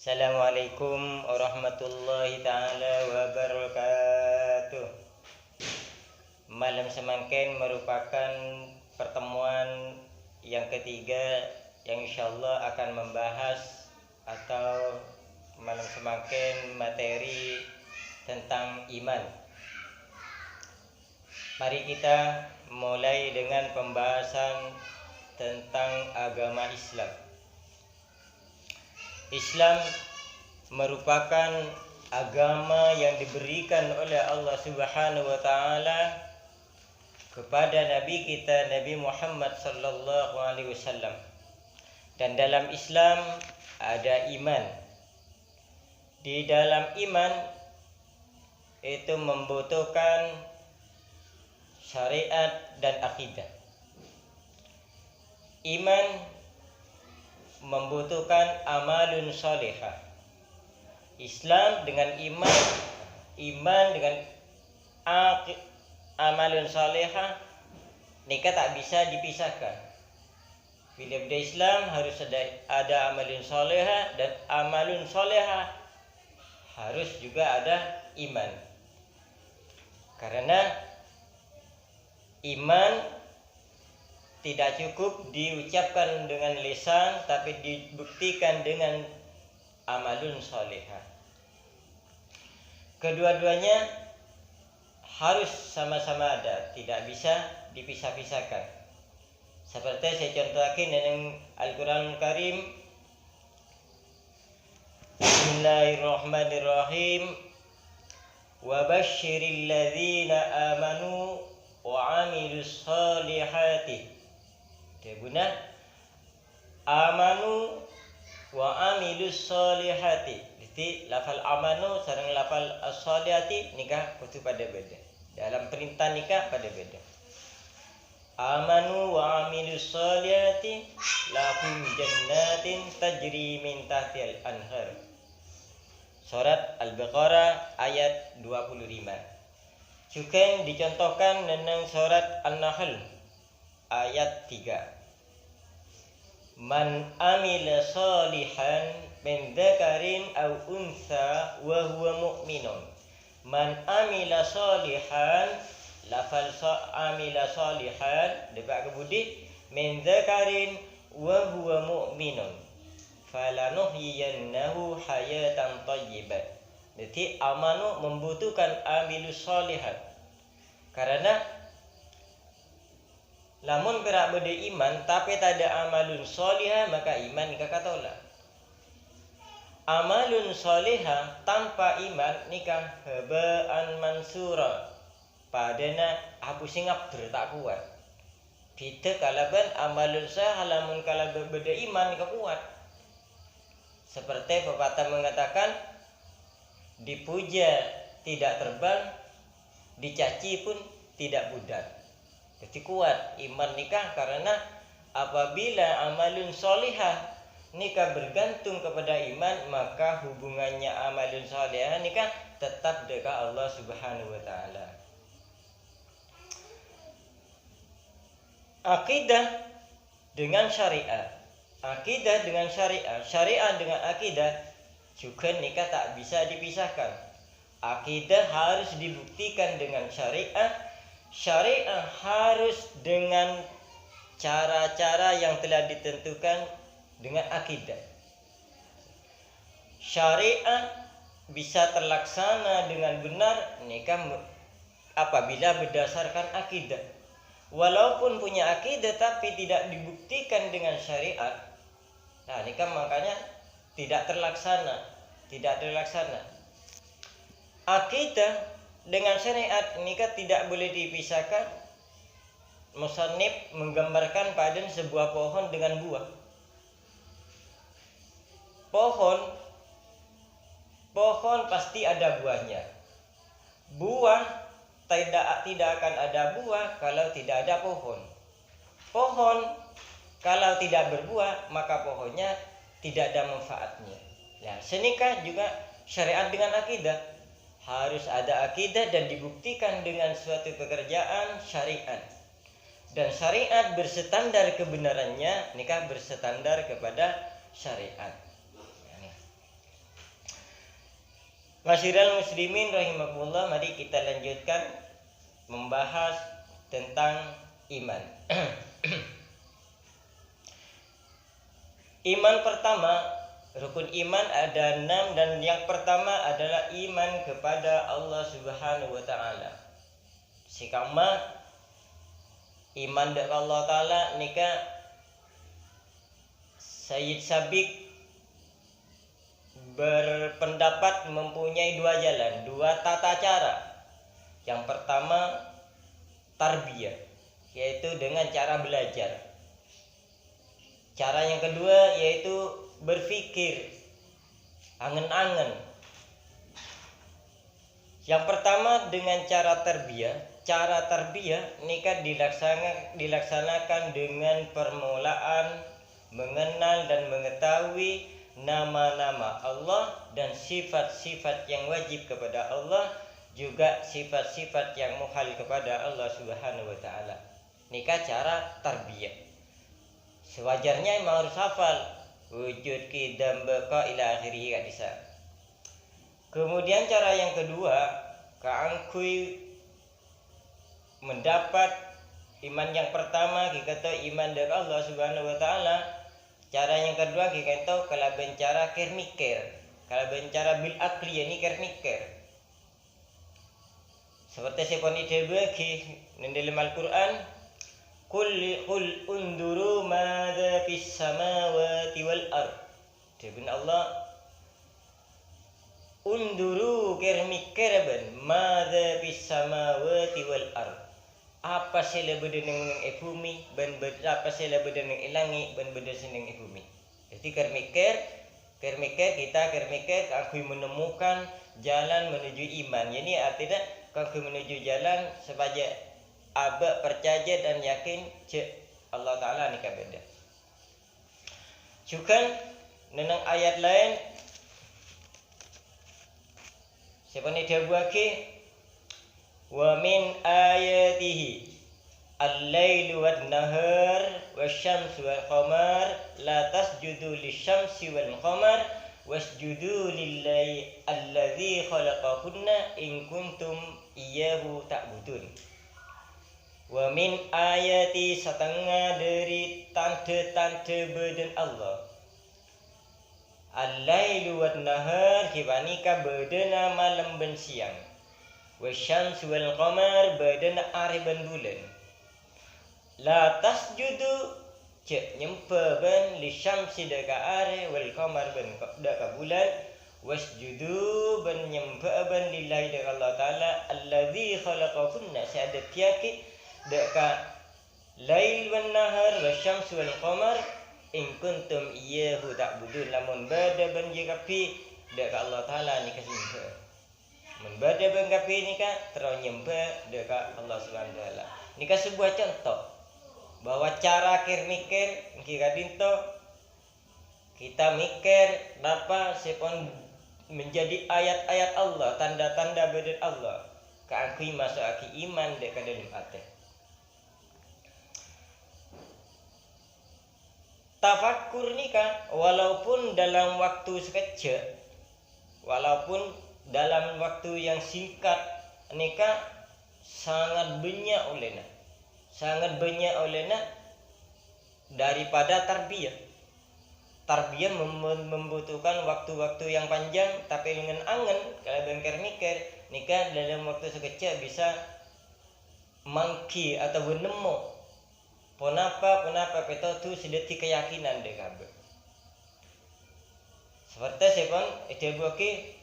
Assalamualaikum warahmatullahi ta'ala wabarakatuh. Malam semangkin merupakan pertemuan yang ketiga yang insyaallah akan membahas atau malam semangkin materi tentang iman. Mari kita mulai dengan pembahasan tentang agama Islam. Islam merupakan agama yang diberikan oleh Allah Subhanahu wa taala kepada nabi kita Nabi Muhammad sallallahu alaihi wasallam. Dan dalam Islam ada iman. Di dalam iman itu membutuhkan syariat dan akidah. Iman membutuhkan amalun solehah. Islam dengan iman dengan amalun solehah, nikah tak bisa dipisahkan. Bila beda Islam harus ada amalun solehah, dan amalun solehah harus juga ada iman. Karena iman tidak cukup diucapkan dengan lisan, tapi dibuktikan dengan amalun solehah. Kedua-duanya harus sama-sama ada, tidak bisa dipisah-pisahkan. Seperti saya contohkan dengan Al-Quran Karim. Bismillahirrahmanirrahim. Wa basyiril ladzina amanu wa amilus solihati. Dia guna amanu wa amilus solihati. Jadi lafal amanu sareng lafal as-solihati nikah kudu pada beda. Dalam perintah nikah pada beda. Amanu wa amilus solihati lahum jannatin tajri min tahtiha al-anhar. Surat Al-Baqarah ayat 25. Juga dicontohkan dengan surat An-Nahl ayat 3. Man amila salihan min dzakarin aw untha wa huwa mu'minun. Man amila salihan, lafal amila salihan depak kebudi min dzakarin wa huwa mu'minun falanuhyiyannahu hayatan thayyibah. Jadi amanu membutuhkan amilus salihan. Karena lamun berak beda iman tapi tak ada amalun solihah, maka iman nikah tolak. Amalun solihah tanpa iman nikah habaan mansura. Padana hapus singap tak kuat. Kita kalaban amalun sah lamun kala beda iman nikah kuat. Seperti pepatah mengatakan, dipuja tidak terbang, dicaci pun tidak pudar. Jadi kuat iman nikah, karena apabila amalun solihah nikah bergantung kepada iman, maka hubungannya amalun solihah nikah tetap dekat Allah Subhanahu wa taala. Akidah dengan syariat. Akidah dengan syariat, syariat dengan akidah juga nikah tak bisa dipisahkan. Akidah harus dibuktikan dengan syariat. Syariat harus dengan cara-cara yang telah ditentukan dengan akidah. Syariat bisa terlaksana dengan benar nikah apabila berdasarkan akidah. Walaupun punya akidah tapi tidak dibuktikan dengan syariat, nah nikah makanya tidak terlaksana. Akidah dengan syariat nikah tidak boleh dipisahkan. Musannif menggambarkan pada sebuah pohon dengan buah. Pohon pasti ada buahnya. Buah tidak akan ada buah kalau tidak ada pohon. Pohon kalau tidak berbuah, maka pohonnya tidak ada manfaatnya. Nah, senikah juga syariat dengan akidah. Harus ada akidah dan dibuktikan dengan suatu pekerjaan syariat. Dan syariat bersestandar kebenarannya, nikah bersestandar kepada syariat. Masyiral muslimin rahimakumullah, mari kita lanjutkan membahas tentang iman. Iman pertama, rukun iman ada 6, dan yang pertama adalah iman kepada Allah Subhanahu wa taala. Sikama iman kepada Allah taala nika Sayyid Sabiq berpendapat mempunyai 2 jalan, 2 tata cara. Yang pertama tarbiyah, yaitu dengan cara belajar. Cara yang kedua yaitu berpikir, angen-angen. Yang pertama dengan cara tarbiyah. Cara tarbiyah nikah dilaksanakan dengan permulaan mengenal dan mengetahui nama-nama Allah dan sifat-sifat yang wajib kepada Allah, juga sifat-sifat yang muhal kepada Allah Subhanahu wa taala. Nikah cara tarbiyah. Sewajarnya memang harus hafal wujud qidam baqa ila akhirih gak bisa. Kemudian cara yang kedua, kaangkui mendapat iman yang pertama kita tahu iman dari Allah Subhanahu wa taala. Cara yang kedua kita tahu kalau bencara ker mikir, kalau bencara bil akli ini ker mikir. Seperti seponi debagi dalam Al-Qur'an, qul unduru madza fis samawati wal ard. Dibun Allah unduru ker mikir ben madza fis samawati wal ard. Apa sih lebih dengan bumi, ben apa sih lebih dengan ilangi, ben beda seneng bumi. Jadi kermikir kita aku menemukan jalan menuju iman. Jadi artinya aku menuju jalan sebagai abad percaya dan yakin cek Allah Taala ni beda. Juga nenang ayat lain siapa ni dia buat ke wa min ayatihi al-lailu wan-nahar wasyamsu wal-qamar la tasjudu lisyamsi wal-qamar wasjudu lillahi alladzi khalaqahunna in kuntum iyyahu ta'budun. Wa min ayati setengah dari tanda-tanda badan Allah. Al-lailu wan-nahar kibanika badana malam dan siang. Wasyamsu wal qamar badana hari dan bulan. La tasjudu cek nyempa ban li syamsi daka hari wal qamar ban daka bulan. Wasjudu ban nyempa ban lillahi daka Allah taala alladzi khalaqakunna sada tiaki daka lail wan nahar wasyamsu wal qamar in kuntum iyyahu ta'budun. Lamun bada ban jikapi daka Allah taala ni kasimpa. Membada bengkapi ni kan terus nyembah dekat Allah Subhanahu wa taala. Ini kan sebuah contoh bahwa cara mikir kita dinto kita mikir dapat sepon menjadi ayat-ayat Allah, tanda-tanda badan Allah. Keakui masuk aki iman dekat dalam hati. Tafakkur ni kan walaupun dalam waktu sekejap, walaupun dalam waktu yang singkat nikah sangat banyak olehna daripada tarbiyah. Tarbiyah membutuhkan waktu-waktu yang panjang, tapi dengan angen kalau bengker mikir nikah dalam waktu sekejap bisa mangki atau nemu ponapa kita tu sedetik keyakinan deh kabeh. Seperti sepon idebuki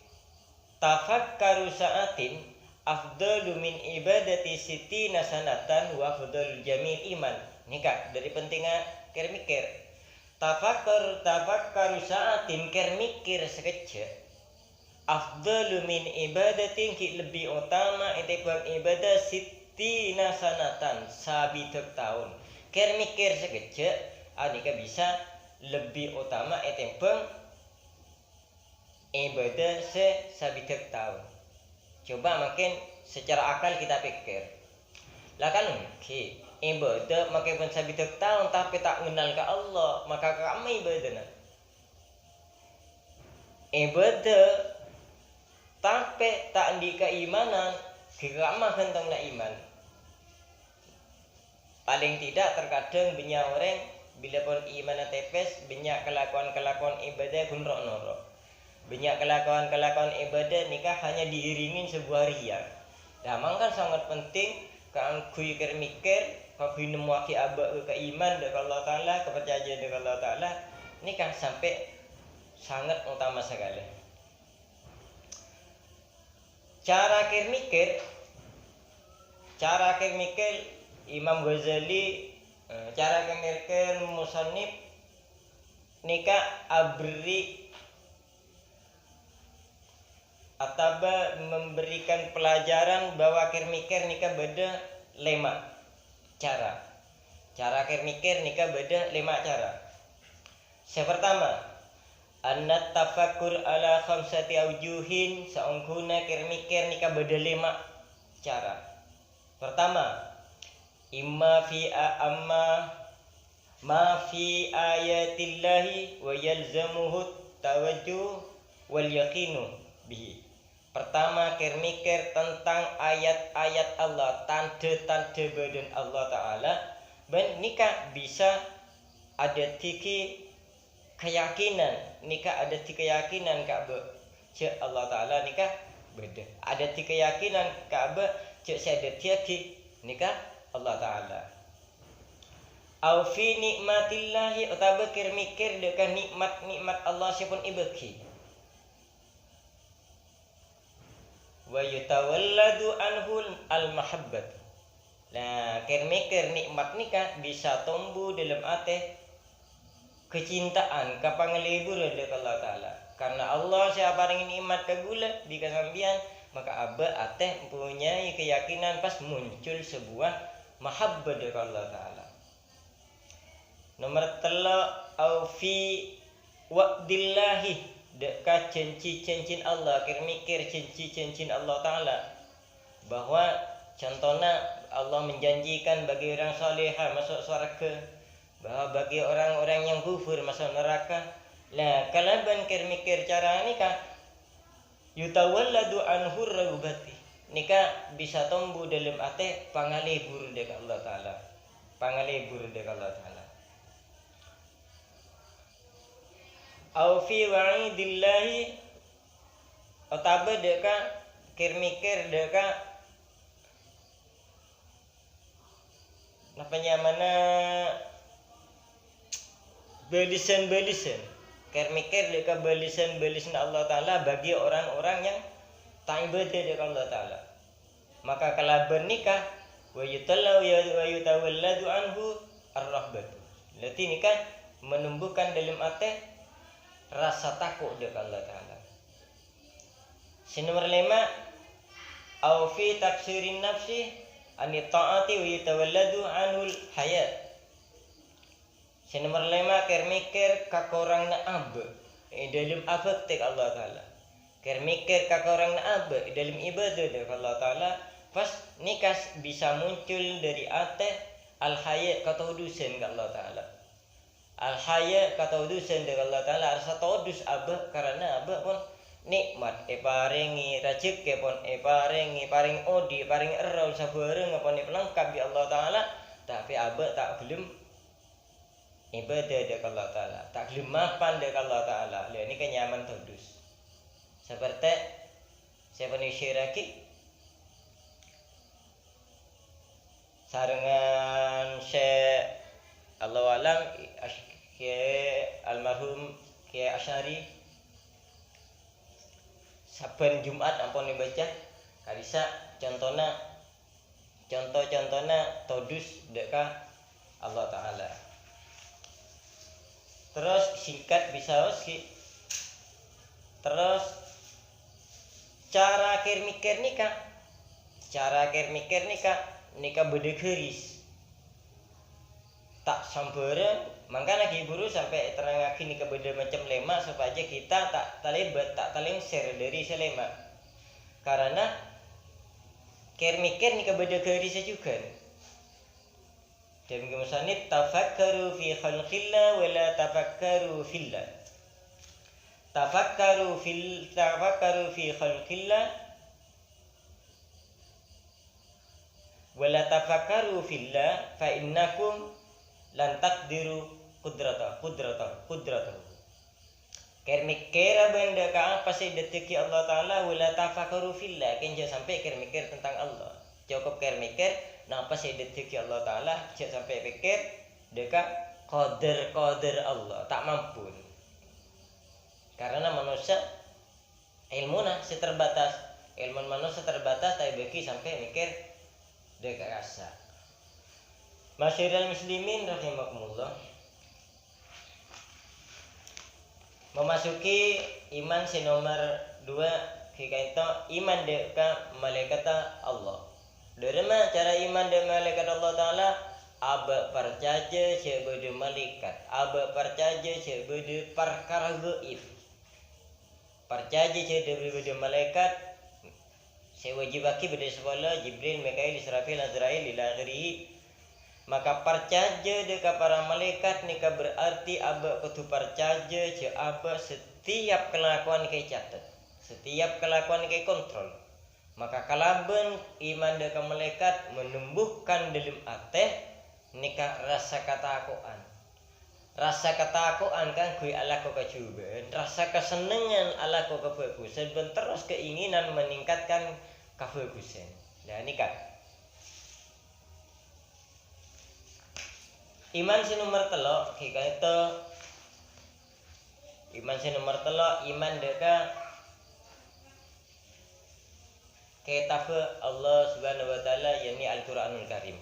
tafakkaru sa'atin afdalu min ibadati sitina sanatan wa afdalul jamil iman. Nikah dari pentingnya ker mikir. Tafakkaru sa'atin ker mikir sekejap. Afdalu min ibadatin ki lebih utama itu kuang ibadah sitina sanatan sabitek tahun. Ker mikir sekejap, nikah bisa lebih utama itu bang ibadah sabitek tahun. Coba makin secara akal kita pikir. Lah kan ibadah makin pun sabitek tahun tapi tak mengenal ke Allah, maka kami ibadah. Ibadah Tapi tak di keimanan geramah tentang nak iman. Paling tidak terkadang banyak orang bila pun iman tepes, banyak kelakuan-kelakuan ibadah pun norok. Banyak kelakuan-kelakuan ibadah nikah hanya diiringin sebuah riya. Damang kan sangat penting kan kui mikir, kan kui nemu aki abak ke iman dengan Allah Taala, kepercayaan dengan Allah Taala, nikah sampai sangat utama sekali. Cara mikir Imam Ghazali, cara mikir musannif nikah abri atau memberikan pelajaran bahwa mikir nikah beda 5 cara. Cara mikir nikah beda 5 cara. Yang pertama, annat tafakkur ala khamsati aujuhin, saungkuna mikir nikah beda 5 cara. Pertama, imma fi amma ma fi ayatillahi wa yalzamuhu tawajjuh wal yaqinu bihi. Pertama, mikir tentang ayat-ayat Allah, tanda-tanda badan Allah Ta'ala. Dan nikah bisa ada 3 keyakinan. Nikah ada 3 keyakinan Ka'bah cek Allah Ta'ala nikah beda. Ada 3 keyakinan Ka'bah cek saya tiaki nikah Allah Ta'ala. Au fi nikmatillahi utawa mikir dengan nikmat Allah siapun ibaki. Wa yutawalladu anhul al-mahabbat. Nah, mikir nikmat nikah bisa tumbuh dalam hati kecintaan kapanglibur dari Allah Taala. Karena Allah siapa paring nikmat ke gula di kasambian, maka abah ate punya keyakinan pas muncul sebuah mahabbah dari Allah Taala. Nomor 3, au fi wa'dillahi, dekat cincin Allah, mikir cincin Allah Ta'ala, bahwa contohnya Allah menjanjikan bagi orang salihah masuk surga, bahwa bagi orang-orang yang kufur masuk neraka. Nah, kalau mikir cara nikah yutawalladu anhur ragubati, nikah bisa tumbuh dalam hati pangalibur dengan Allah Ta'ala, pangalibur dengan Allah Ta'ala. Au fi wa'idillahi, otabe deka mikir deka napanya mana belisan mikir deka belisan Allah Ta'ala bagi orang-orang yang tak ibadah dengan Allah Ta'ala. Maka kalau bernikah wa yutawalladu anhu ar-rahbatu, berarti nikah menumbuhkan dalam hati rasa takut dengan Allah Ta'ala. Nomor 5, au fi taksirin nafsi ani ta'ati wa yatawalladu anul hayat. Nomor 5, mikir kakorang na ab dalam afektik Allah Ta'ala. Mikir kakorang na ab dalam ibadah dengan Allah Ta'ala. Pas nikah bisa muncul dari ate al hayat kata udusan ke Allah Ta'ala. Al-haya kata udusan dengan Allah Ta'ala rasa todus abah karena abah pun nikmat paringi rezeki pun paring odi paring erau sabareng apa ni pelengkap di Allah Ta'ala, tapi abah tak belum ibadah dengan Allah Ta'ala, tak belum mapan dengan Allah Ta'ala. Lihat ini kenyaman todus seperti siapa ni syiraki sarengan Syekh Allah alam almarhum Kiai Asy'ari saben Jumat ampun dibaca karisa contohnya todus deka Allah Ta'ala. Terus singkat bisa oski. Terus cara mikir nikah beda keris tak samperen, maka lagi buru sampai terangake nikah beda macam lema supaya kita tak terlibat tak terlengser dari selema. Karena mikir nikah beda keris juga. Dan kemudian tafakkaru fi khalqillah wa la tafakkaru fillah. tafakkaru fi khalqillah wala tafakkaru fillah fa innakum lan taqdiru qudratahu. Ker mikir benda ka apa sih deteki Allah Ta'ala wala tafakkaru fillah, kenja sampai ker mikir tentang Allah. Cukup ker mikir nah apa sih deteki Allah Ta'ala, cek sampai pikir dekat qadar Allah tak mampu. Karena manusia ilmunya terbatas, ilmu manusia terbatas, tapi bagi sampai mikir dekat rasa. Masyarakat muslimin rahimakumullah, memasuki iman si nomor 2 kita iman deka malaikat Allah. Dari mana cara iman deka malaikat Allah Ta'ala? Aba percaya sebeda malaikat, aba percaya sebeda perkara gaib. Percaya sebeda malaikat sewajibaki beda sekolah Jibril, Mikail, Israfil, Azrail ila akhirih. Maka percaya deka para malaikat nika berarti aba kudu percaya je aba setiap kelakuan ke catat, setiap kelakuan ke kontrol. Maka kalaben iman deka malaikat menumbuhkan dalam ate nika rasa ketakuan. Rasa ketakuan kan kui ala ko kacuban, rasa kesenangan ala ko kebagusan, dan terus keinginan meningkatkan kebagusan. Nah nika iman si nomor telok kita itu iman si nomor telok iman deka kitab Allah Subhanahu wa taala yakni Al-Qur'anul Karim.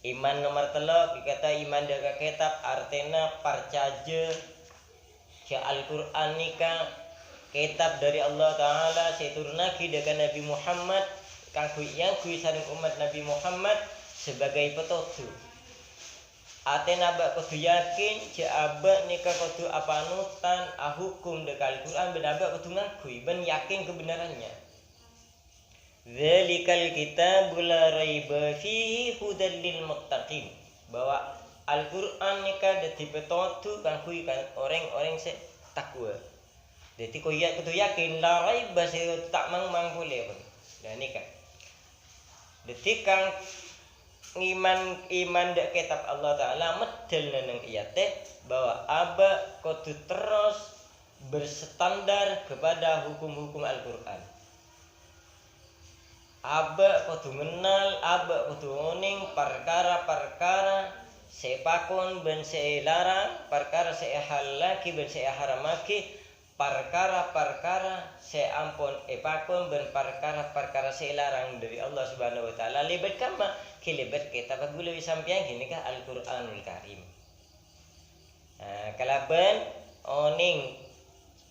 Iman nomor telok kata iman deka kitab artinya percaya ke Al-Qur'an nika kitab dari Allah Taala seturunaki deka Nabi Muhammad kang yang kui sareng umat Nabi Muhammad sebagai petunjuk. Atena bak kudu yakin ce abak nika kudu apanutan hukum deka Al-Qur'an ben abak kudu ngakui ben yakin kebenarannya. Dzalikal kitabul la raiba fihi hudal lil muttaqin, bahwa Al-Qur'an nika dadi petunjuk kang kui kan orang-orang se takwa. Dadi kudu yakin la raiba se tak mang boleh pun. Nah nika. Dadi kang iman dek kitab Allah Ta'ala medel nang iya teh bahwa aba kudu terus berstandar kepada hukum-hukum Al-Qur'an. Aba kudu mengenal, aba kudu ngoning perkara-perkara sepakon ben selarang, perkara sehalaki ben seharamaki, perkara-perkara seampun epakon ben perkara-perkara selarang dari Allah Subhanahu wa taala lebet kama kilebet kitab gula sampiang gini kah Al-Qur'anul Karim. Kalaban oning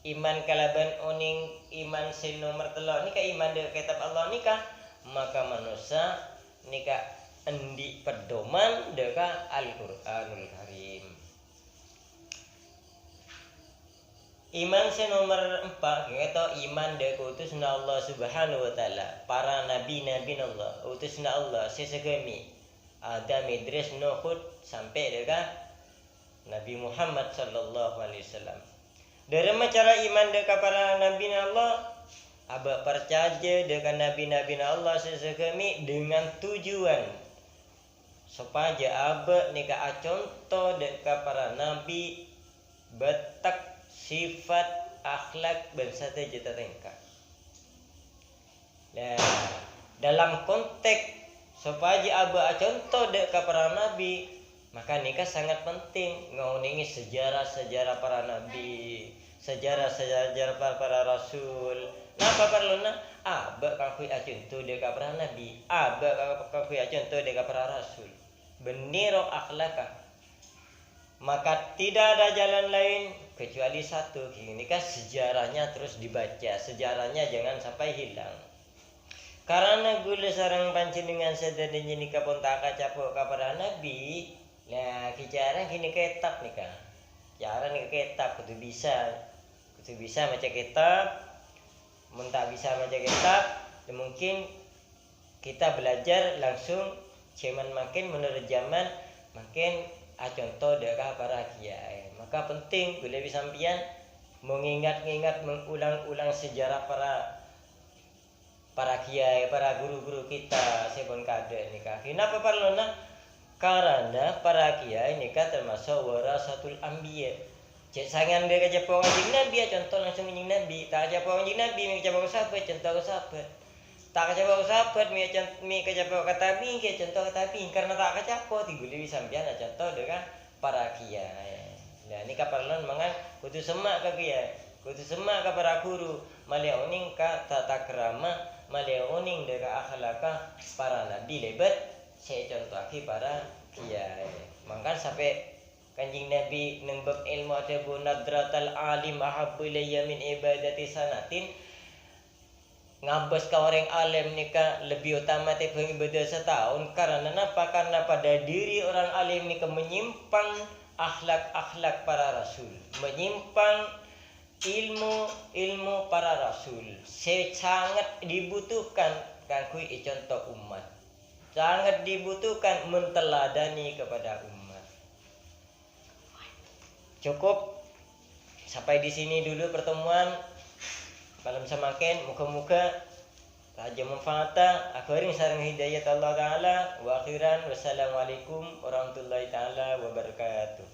iman kalaban oning iman sin nomor telok nika iman de kitab Allah nika maka manusia nika endi pedoman deka Al-Qur'anul Karim. Iman se nomor 4 kita iman de utusna Allah Subhanahu wa taala, para nabi Allah, utusna Allah sesegemi Adam, Idris, Nuh sampai dengan Nabi Muhammad sallallahu alaihi wasallam. Dari cara iman de para nabi Allah, aba percaya dengan nabi Allah sesegemi dengan tujuan supaya aba nika contoh deka para nabi betak sifat akhlak bersatu jeta tingkah. Nah, dalam konteks supaya aba contoh deka para nabi, maka nikah sangat penting ngauningi sejarah-sejarah para nabi, sejarah-sejarah para rasul. Napa perluna? Aba kakui contoh deka para nabi, aba kakui contoh deka para rasul. Beniro akhlakah. Maka tidak ada jalan lain kecuali satu. Ini kan sejarahnya terus dibaca, sejarahnya jangan sampai hilang. Karena gula sarang pancingan sedene nikah pontaka capok kepada nabi. Nah, kicara kini kitab nikah. Cara nih kitab kudu bisa baca kitab. Mun tak bisa baca kitab, mungkin kita belajar langsung zaman makin menurut zaman makin contoh deka para kiai. Maka penting boleh sampian mengingat-ingat mengulang-ulang sejarah para kiai, para guru-guru kita sebon kade nikah. Kenapa perlu nah? Karena para kiai nikah termasuk warasatul anbiya. Cek sangan dia kerja orang jing nabi, contoh langsung jing nabi. Tak kerja orang jing nabi, mi kerja sahabat, contoh sahabat. Tak kerja sahabat, mi kerja kata bi, contoh kata bi. Karena tak kerja apa, tiga lebih sambian, contoh dengan para kiai. Nah, ini kapalan mangan kudu semak ke kiai, kudu semak ke para guru, malia uning ka tata kerama, malia uning dengan akhlaka para nabi lebat. Saya contoh lagi para kiai. Mangkan sampai Kanjeng Nabi nang bab ilmu atabu nadratal alim ahabbu ilayya min ibadati sanatin. Ngabas ka orang alim nika lebih utama timbang ibadah setahun. Karena apa? Karena pada diri orang alim nika menyimpang akhlak-akhlak para rasul, menyimpang ilmu para rasul. Sangat dibutuhkan kanggo contoh umat. Sangat dibutuhkan menteladani kepada umat. Cukup sampai di sini dulu pertemuan malam semakin muka-muka raja manfaata akhirin sareng hidayat Allah taala wa akhiran wassalamualaikum warahmatullahi taala wabarakatuh.